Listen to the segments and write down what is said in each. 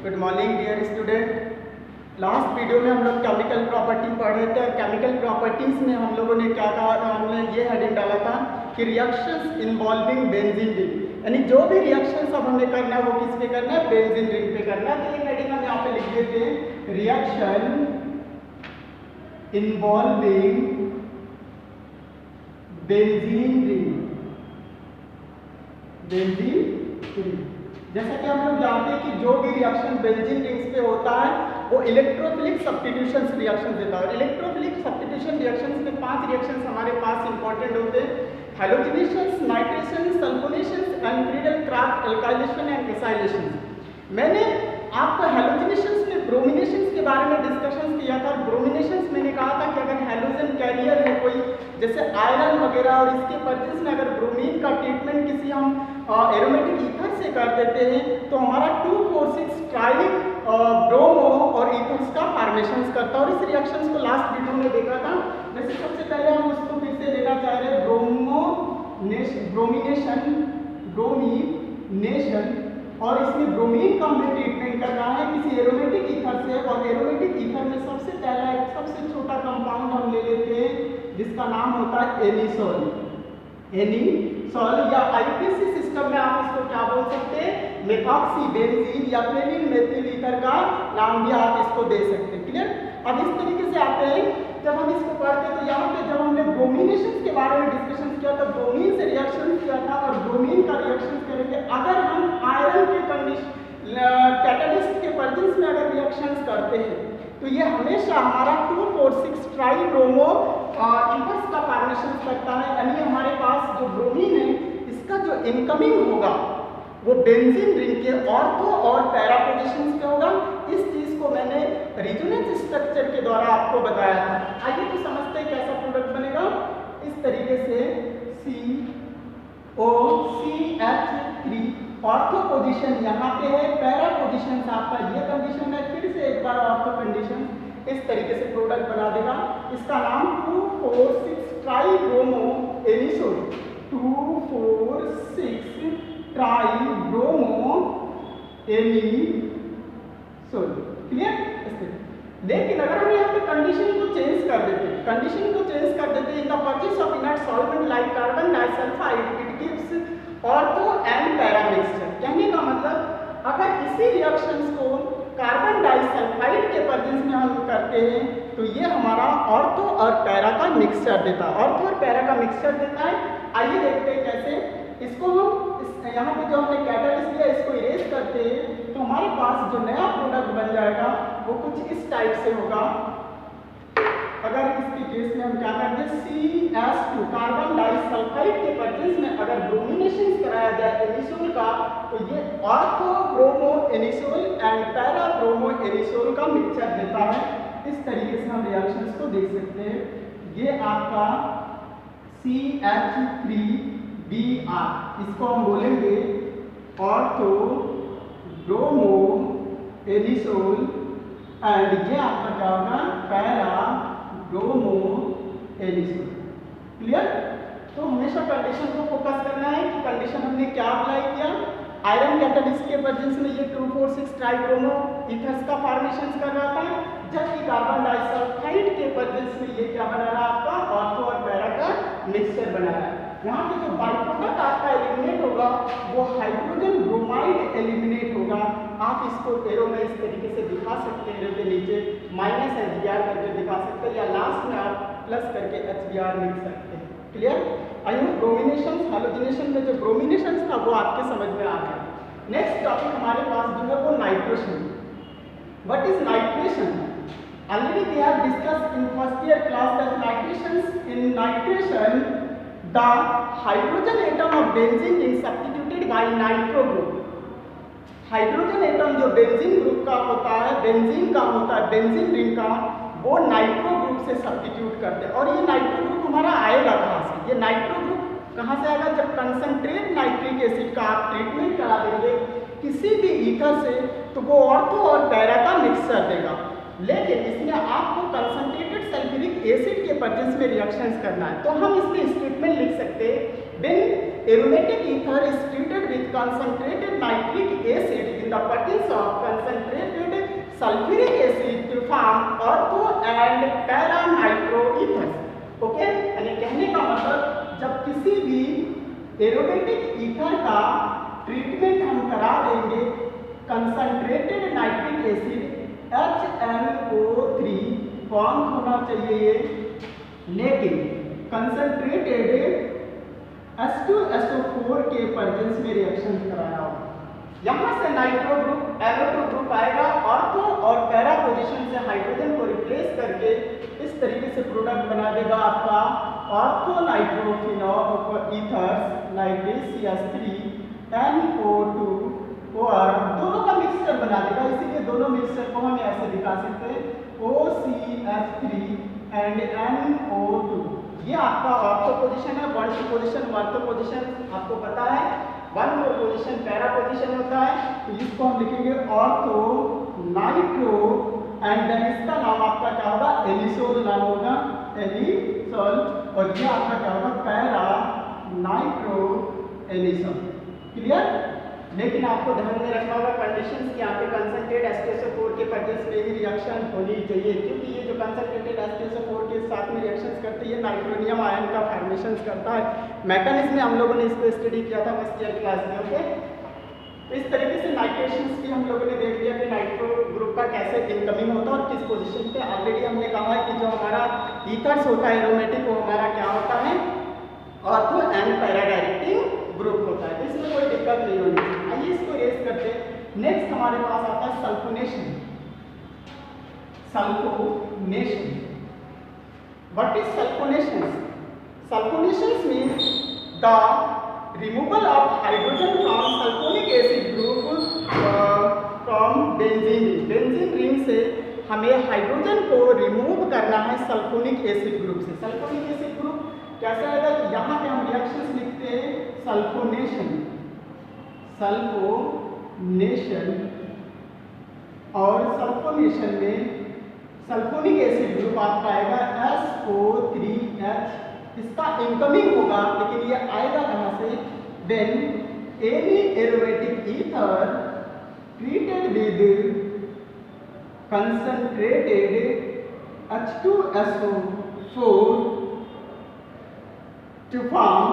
Good morning dear student. Last video में हम लोग केमिकल प्रॉपर्टी पढ़ रहे थे और केमिकल प्रॉपर्टीज में हम लोगों ने क्या कहा था, हमने ये हेडिंग डाला था कि रिएक्शंस इन्वॉल्विंग बेंजीन रिंग, यानी जो भी रिएक्शंस अब हमें करना है वो किस पे करना है, बेंजीन रिंग पे करना है। तो ये हेडिंग हम यहाँ पे लिख देते हैं, reaction involving benzene ring. Benzene ring जैसा कि हम लोग जानते हैं कि जो भी रिएक्शन बेंजीन रिंग्स पे होता है वो इलेक्ट्रोफिलिक सब्स्टिट्यूशन रिएक्शन देता है। इलेक्ट्रोफिलिक सब्स्टिट्यूशन रिएक्शंस में 5 रिएक्शंस हमारे पास इंपॉर्टेंट होते हैं, हैलोजिनेशंस, नाइट्रेशंस, सल्फोनेशंस, एनफ्रीडल क्राफ्ट, एल्काइलेशन एंड एसाइलेशन। मैंने आपको हैलोजिनेशंस में ब्रोमिनेशंस के बारे में डिस्कशन किया था। ब्रोमिनेशंस मैंने कहा था कि अगर हैलोजन कैरियर है कोई, जैसे आयरन वगैरह, और इसके परचेस में अगर ब्रोमीन का ट्रीटमेंट किसी हम एरोमेटिक ईथर से कर देते हैं तो हमारा 2,4,6 ट्राई ब्रोमो और ईथर्स का फॉर्मेशन करता है। और इस रिएक्शंस को लास्ट वीडियो में देखा था। वैसे सबसे पहले हम उसको फिर से लेना चाह रहे हैं, ब्रोमिनेशन, और इसमें ब्रोमीन का हमें ट्रीटमेंट करना है किसी एरोमेटिक ईथर से। और एरोमेटिक ईथर में सबसे पहला एक सबसे छोटा कंपाउंड हम ले लेते हैं जिसका नाम होता है एनिसोल। एनिसोल या आईपीसी सिस्टम में आप इसको क्या बोल सकते हैं, मेथॉक्सी बेंजीन या फेनिल मेथिल ईथर का नाम भी आप इसको दे सकते हैं। क्लियर। अब इस तरीके से आते हैं, जब हम इसको पढ़ते हैं तो यहाँ पे जब हमने ब्रोमिनेशन के बारे में डिस्कशन किया था, ब्रोमीन से रिएक्शन किया था और ब्रोमीन का रिएक्शन करेंगे। अगर हम आयरन के कैटालिस्ट के प्रेजेंस में अगर रिएक्शंस करते हैं तो ये हमेशा हमारा 2,4,6 ट्राई ब्रोमो ईथर्स का फॉर्मेशन करता है। यानी हमारे पास जो ब्रोमीन है इसका जो इनकमिंग होगा वो बेंजीन रिंग के ऑर्थो और पैरा पोजीशंस पे होगा। इस चीज को मैंने रेजोनेंस स्ट्रक्चर के द्वारा आपको बताया था। आइए तो समझते हैं कैसा प्रोडक्ट बनेगा। इस तरीके से COCH3 ऑर्थो पोजीशन यहाँ पे है, पैरा पोजीशन आपका ये कंडीशन है, फिर से एक बार ऑर्थो कंडीशन, इस तरीके से प्रोडक्ट बना देगा। इसका नाम 2,4,6 try bromo anisole, 2,4,6 try bromo anisole. Clear. लेकिन अगर हम यहाँ पे कंडीशन को चेंज कर देते हैं, in the purchase of inert solvent like carbon disulphide it gives ortho and para mixture. कहने का मतलब अगर इसी रिएक्शंस को कार्बन डाइसल्फाइड के प्रेजेंस में हम करते हैं तो ये हमारा ऑर्थो और पैरा का मिक्सचर देता है, ऑर्थो और पैरा का मिक्सचर देता है। आइए देखते हैं कैसे। इसको हम यहाँ पे जो हमने कैटालिस्ट लिया इसको इरेज करते हैं तो हमारे पास जो नया प्रोडक्ट बन जाएगा वो कुछ इस टाइप से होगा। अगर इसके केस में हम क्या करते हैं, CH2 कार्बन डाइसल्फाइड के प्रेजेंस में अगर ब्रोमिनेशन कराया जाए एनिसोल का तो ये ortho bromo anisole and para bromo anisole का मिक्सचर देता है। इस तरीके से हम रिएक्शंस को देख सकते हैं। ये आपका CH3Br, इसको हम बोलेंगे ऑर्थो ब्रोमो एनिसोल, एंड ये आपका क्या होगा, पैरा ब्रोमो एनिसोल। क्लियर। तो हमेशा कंडीशन को फोकस करना है कि कंडीशन हमने क्या अप्लाई किया। आयरन कैटालिस्ट के प्रेजेंस में ये 2,4,6 ट्राई ब्रोमो ईथर्स का फॉर्मेशन कर रहा था, जबकि कार्बन डाइसल्फाइड के प्रेजेंस में ये क्या बना रहा आपका, ऑर्थो और पैरा का मिक्सचर बना रहा है। यहाँ पे जो बाई प्रोडक्ट आपका एलिमिनेट होगा वो हाइड्रोजन ब्रोमाइड एलिमिनेट होगा। आप इसको एरो में इस तरीके से दिखा सकते हैं, एरो के नीचे -HBr करके दिखा सकते हैं या लास्ट में आप प्लस करके HBr लिख सकते हैं। Clear. I hope bromination halogenation में जो ब्रोमिनेशन था वो आपके समझ में आ गया। नेक्स्ट टॉपिक हमारे पास जो है वो nitration. What is nitration? Already we have discussed in first year class that nitration, in nitration the hydrogen atom of benzene is substituted by nitro group। Hydrogen atom जो बेंजीन ग्रुप का होता है, benzene का होता है, benzene ring का, वो nitro group से सब्स्टिट्यूट करते हैं। और ये नाइट्रो ग्रुप हमारा आएगा कहाँ से, ये नाइट्रो ग्रुप कहाँ से आएगा, जब कंसंट्रेट नाइट्रिक एसिड का आप ट्रीटमेंट करा देंगे किसी भी ईथर से तो वो ऑर्थो और पैरा का मिक्सचर देगा। लेकिन इसमें आपको कंसंट्रेटेड सल्फ्यूरिक एसिड के प्रेजेंस में रिएक्शंस करना है तो हम इसमें स्टेटमेंट लिख सकते हैं, when aromatic ether is treated with concentrated nitric acid in the presence of concentrated sulfuric acid to form ortho and para nitroethers. Okay, यानी कहने का मतलब जब किसी भी एरोमेटिक ईथर का ट्रीटमेंट हम करा देंगे concentrated nitric acid HNO3 form होना चाहिए, लेकिन कंसंट्रेटेड H2SO4 के प्रेजेंस में रिएक्शन कराया होगा। यहाँ से नाइट्रो ग्रुप NO2 ग्रुप आएगा ऑर्थो और पैरा पोजीशन से हाइड्रोजन को रिप्लेस करके इस तरीके से प्रोडक्ट बना देगा आपका ortho nitrophenol ethers like this CH3NO2 और दोनों का मिक्सचर बना देगा। इसीलिए दोनों मिक्सचर को हम ऐसे दिखा सकते हैं OCH3 एंड NO2। ये आपका ऑर्थो पोजीशन है, 1 पोजीशन ऑर्थो पोजीशन आपको पता है, 1 पोजीशन पैरा पोजीशन होता है। तो इसको हम लिखेंगे ऑर्थो नाइट्रो एंड देन इसका नाम आपका क्या होगा एलिसोल नाम होगा, एलिसोल, और ये आपका क्या होगा पैरा नाइट्रो एलिसोल। क्लियर? लेकिन आपको ध्यान में रखना होगा कंडीशंस कि यहाँ पे कंसंट्रेटेड H2SO4 के प्रेजेंस में ही रिएक्शन होनी चाहिए, क्योंकि ये जो कंसंट्रेटेड H2SO4 के साथ में रिएक्शंस करते हैं नाइट्रोनियम आयन का फॉर्मेशन करता है। मैकेनिज्म में हम लोगों ने इसको स्टडी किया था फर्स्ट ईयर क्लास में। ओके, तो इस तरीके से नाइट्रेशंस की हम लोगों ने देख लिया कि नाइट्रो ग्रुप का कैसे इनकमिंग होता है और किस पोजीशन पे। ऑलरेडी हमने कहा है कि जो हमारा ईथर्स होता है एरोमेटिक वो हमारा क्या होता है ortho and para directing group होता है, इसमें कोई दिक्कत नहीं होनी चाहिए। आइए इसको रेस करते हैं। नेक्स्ट हमारे पास आता है sulphonation. Sulphonation, what is sulphonation? Sulfonations means the removal of hydrogen from sulfonic acid group from benzene ring। Benzene ring से हमें हाइड्रोजन को रिमूव करना है सल्फोनिक एसिड ग्रुप से। सल्फोनिक एसिड ग्रुप कैसा आएगा? यहाँ पे हम रिएक्शंस लिखते हैं सल्फोनेशन, सल्फोनेशन, और सल्फोनेशन में सल्फोनिक एसिड ग्रुप आपका आएगा SO3H। इसका इनकमिंग होगा, लेकिन ये आएगा कहाँ से? When any aromatic ether treated with concentrated H2SO4 to form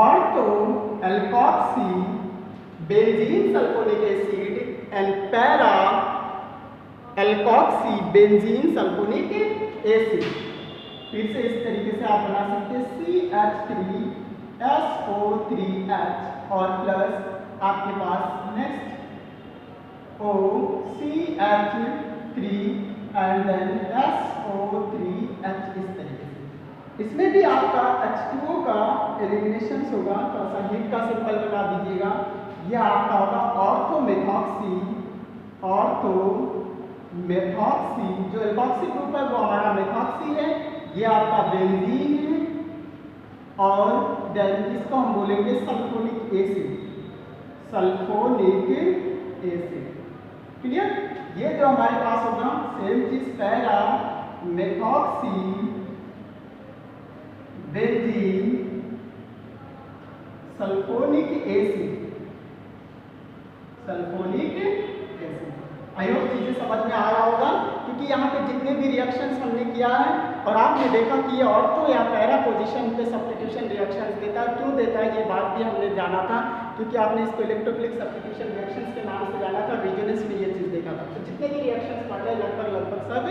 ortho alkoxy benzene sulfonic acid and para alkoxy benzene sulfonic acid। फिर से इस तरीके से आप बना सकते हैं CH3SO3H और प्लस आपके पास next OCH3 and then SO3H। इस तरीके से इसमें भी आपका H2O का एलिमिनेशन होगा। थोड़ा सा हीट का सिंबल बना दीजिएगा। यह आपका होगा ऑर्थोमेथॉक्सी, ऑर्थोमेथॉक्सी। जो एल्कोक्सी ग्रुप है वो हमारा मेथॉक्सी है, ये आपका बेंजीन है, और देन इसको हम बोलेंगे sulphonic acid, sulphonic acid. Clear? ये जो हमारे पास होगा सेम चीज para methoxy benzene sulphonic acid, sulphonic acid. I hope चीजें समझ में आ रहा होगा, क्योंकि यहाँ पे जितने भी रिएक्शंस हमने किया है और आपने देखा कि ये ऑर्थो या पैरा पोजीशन पे सब्स्टिट्यूशन रिएक्शंस देता है। क्यों देता है ये बात भी हमने जाना था, क्योंकि आपने इसको इलेक्ट्रोफिलिक सब्स्टिट्यूशन रिएक्शंस के नाम से जाना था। विजुअल्स में ये चीज देखा था। तो जितने भी रिएक्शंस पढ़ रहे लगभग सब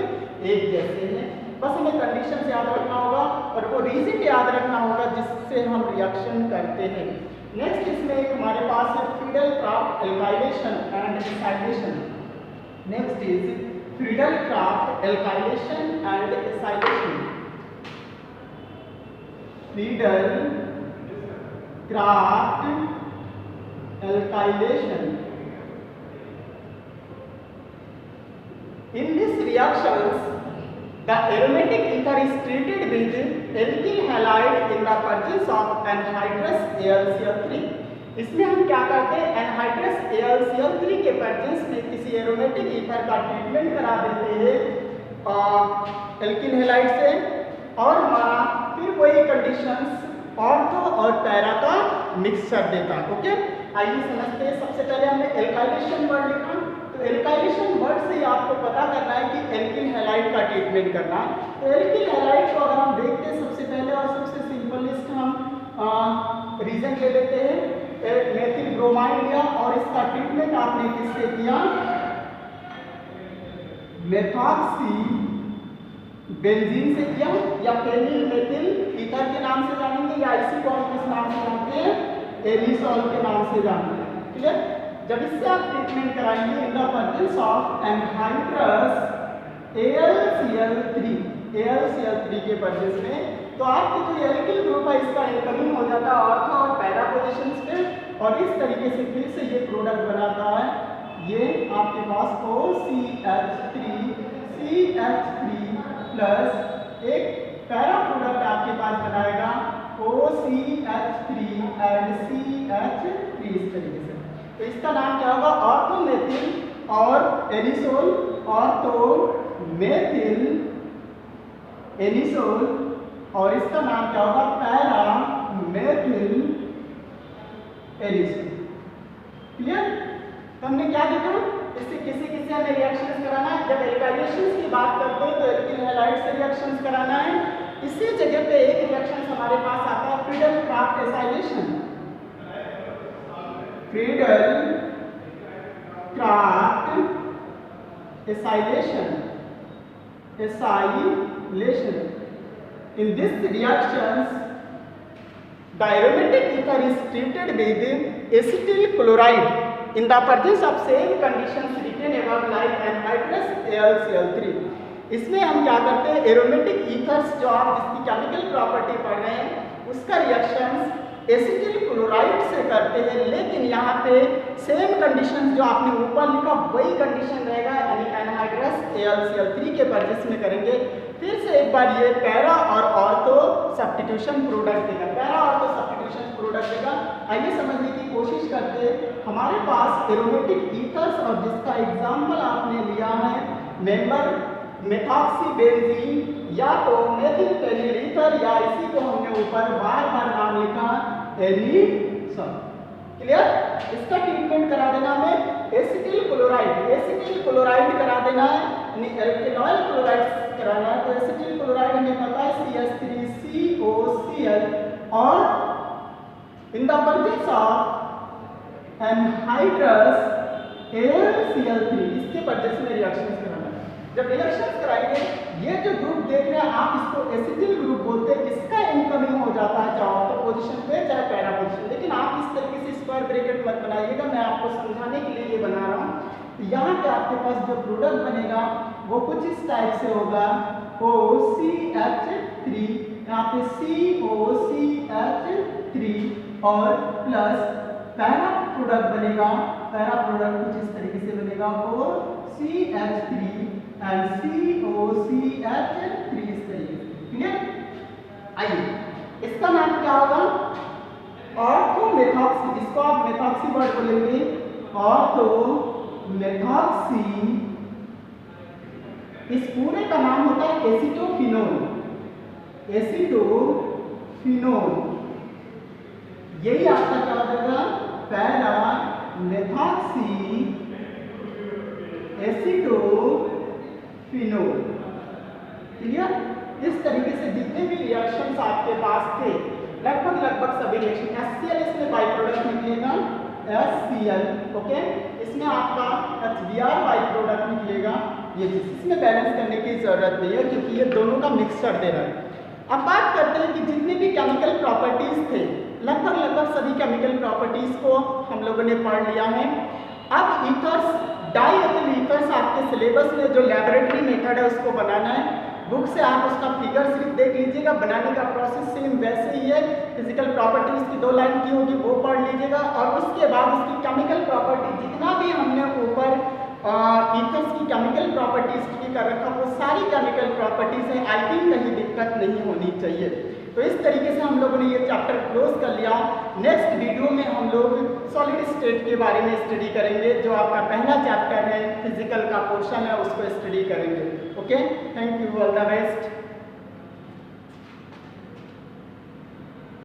एक जैसे हैं, बस हमें कंडीशंस याद रखना होगा और वो रीजन याद रखना होगा जिससे हम रिएक्शन करते हैं। नेक्स्ट इसमें एक हमारे पास है Friedel-Crafts alkylation and acylation. Next is Friedel-Crafts alkylation and acylation. Friedel-Crafts alkylation. In this reactions, the aromatic ether is treated with alkyl halide in the presence of anhydrous AlCl3। इसमें हम क्या करते हैं? एनहाइड्रस AlCl3 के presence में किसी aromatic ether का treatment करा देते हैं एल्किल हैलाइड से, और हमारा फिर वही कंडीशंस ऑर्थो और पैरा का मिक्सचर देता है। ओके, आइए समझते हैं। सबसे पहले हमने एल्काइलेशन वर्ड लिखा, तो एल्काइलेशन वर्ड से ही आपको पता करना है कि एल्किल हैलाइड का ट्रीटमेंट करना है। तो एल्किल हैलाइड को अगर हम देखते हैं सबसे पहले और सबसे सिंपलेस्ट हम रीजन ले लेते हैं, मेथिल ब्रोमाइड लिया और इसका ट्रीटमेंट आपने किससे किया, मेथॉक्सी बेंजीन से किया, या फेनिल मेथिल ईथर के नाम से जानेंगे, या इसी को हम किस नाम से जानते हैं, एलिसॉल के नाम से जानते हैं। क्लियर? जब इससे आप ट्रीटमेंट कराएंगे in the presence of anhydrous AlCl3 के प्रेजेंस में, तो आपके जो एल्किल ग्रुप है इसका इनकमिंग हो जाता है ऑर्थो और पैरा पोजीशंस पे, और इस तरीके से फिर से ये प्रोडक्ट बनाता है, ये आपके पास OCH3 प्लस एक पैरा प्रोडक्ट आपके पास बनाएगा OCH3 एंड CH3 इस तरीके से। तो इसका नाम क्या होगा, ऑर्थोमेथिल और एलिसोल, ऑर्थोमेथिल एलिसोल, और इसका नाम क्या होगा, पैरामेथिल एलिसोल। क्लियर? तो हमने क्या देखा, इससे किसी हमें रिएक्शंस कराना है। जब एल्काइलेशंस की बात करते हैं तो एल्किल हैलाइड से रिएक्शंस कराना है। इसी जगह पे एक रिएक्शन हमारे पास आता है Friedel Crafts acylation, Friedel Crafts acylation. In this reactions, the aromatic ether is treated with acetyl chloride in the presence of same conditions written above like anhydrous AlCl3। इसमें हम क्या करते हैं, एरोमेटिक ईथर्स जो आप जिसकी केमिकल प्रॉपर्टी पढ़ रहे हैं उसका रिएक्शंस एसिटिल क्लोराइड से करते हैं, लेकिन यहाँ पे सेम कंडीशन जो आपने ऊपर लिखा वही कंडीशन रहेगा, यानी एनहाइड्रस AlCl3 के प्रेजेंस में करेंगे। फिर से एक बार ये पैरा और ऑर्थो सब्स्टिट्यूशन प्रोडक्ट देगा, पैरा ऑर्थो सब्स्टिट्यूशन प्रोडक्ट देगा। आइए समझने की कोशिश करते हैं। हमारे पास एरोमेटिक ईथर्स और जिसका एग्जाम्पल आपने लिया है मेंबर मेथॉक्सी बेंजीन या तो मेथिल फेनिल ईथर, या इसी को हमने ऊपर बार नाम लिखा एलिसॉल। क्लियर? इसका ट्रीटमेंट करा देना हमें एसिटिल क्लोराइड करा देना है, यानी एल्केनॉइल क्लोराइड कराना है। तो एसिटिल क्लोराइड हमें पता है CH3COCl, और in the presence of anhydrous AlCl3 इसके प्रेजेंस में रिएक्शंस कराना है। जब रिएक्शंस कराएंगे ये जो ग्रुप देख रहे हैं आप इसको एसिटिल ग्रुप बोलते हैं, इसका इनकमिंग हो जाता है चाहे ऑर्थो पोजीशन पे चाहे पैरा पोजीशन। लेकिन आप इस तरीके से स्क्वायर ब्रैकेट मत बनाइएगा, मैं आपको समझाने के लिए ये बना रहा हूँ। यहाँ पे आपके पास जो प्रोडक्ट बनेगा वो कुछ इस टाइप से होगा, OCH3, यहाँ पे COCH3 और प्लस पैरा प्रोडक्ट बनेगा, पैरा प्रोडक्ट कुछ इस तरीके से बनेगा OCH3 एंड COCH3 इस तरीके से। क्लियर? आइए इसका नाम क्या होगा, ऑर्थोमेथॉक्सी। इसको आप मेथॉक्सी वर्ड बोलेंगे, ऑर्थोमेथॉक्सी। इस पूरे का नाम होता है एसिटोफिनोल, यही आपका क्या हो जाएगा, पैरामेथॉक्सी एसिटोफिनोल। क्लियर? इस तरीके से जितने भी रिएक्शंस आपके पास थे लगभग सभी रिएक्शन, HCl इसमें बाई प्रोडक्ट निकलेगा HCl, ओके, इसमें आपका HBr बाई प्रोडक्ट निकलेगा। ये चीज इसमें बैलेंस करने की जरूरत नहीं है क्योंकि ये दोनों का मिक्सचर दे रहा है। अब बात करते हैं कि जितने भी केमिकल प्रॉपर्टीज थे लगभग सभी केमिकल प्रॉपर्टीज को हम लोगों ने पढ़ लिया है। अब ईथर्स, डाईएथिल ईथर्स आपके सिलेबस में जो लैबोरेटरी मेथड है उसको बनाना है। बुक से आप उसका फिगर सिर्फ देख लीजिएगा, बनाने का प्रोसेस सेम वैसे ही है। फिजिकल प्रॉपर्टीज की 2 लाइन की होगी वो पढ़ लीजिएगा, और उसके बाद उसकी केमिकल प्रॉपर्टी जितना भी हमने ऊपर ईथर्स की केमिकल प्रॉपर्टीज की कर रखा वो सारी केमिकल प्रॉपर्टीज है। आई थिंक कहीं दिक्कत नहीं होनी चाहिए। तो इस तरीके से हम लोगों ने ये चैप्टर क्लोज कर लिया। नेक्स्ट वीडियो में हम लोग सॉलिड स्टेट के बारे में स्टडी करेंगे, जो आपका पहला चैप्टर है फिजिकल का पोर्शन है उसको स्टडी करेंगे। Okay, thank you, all the best.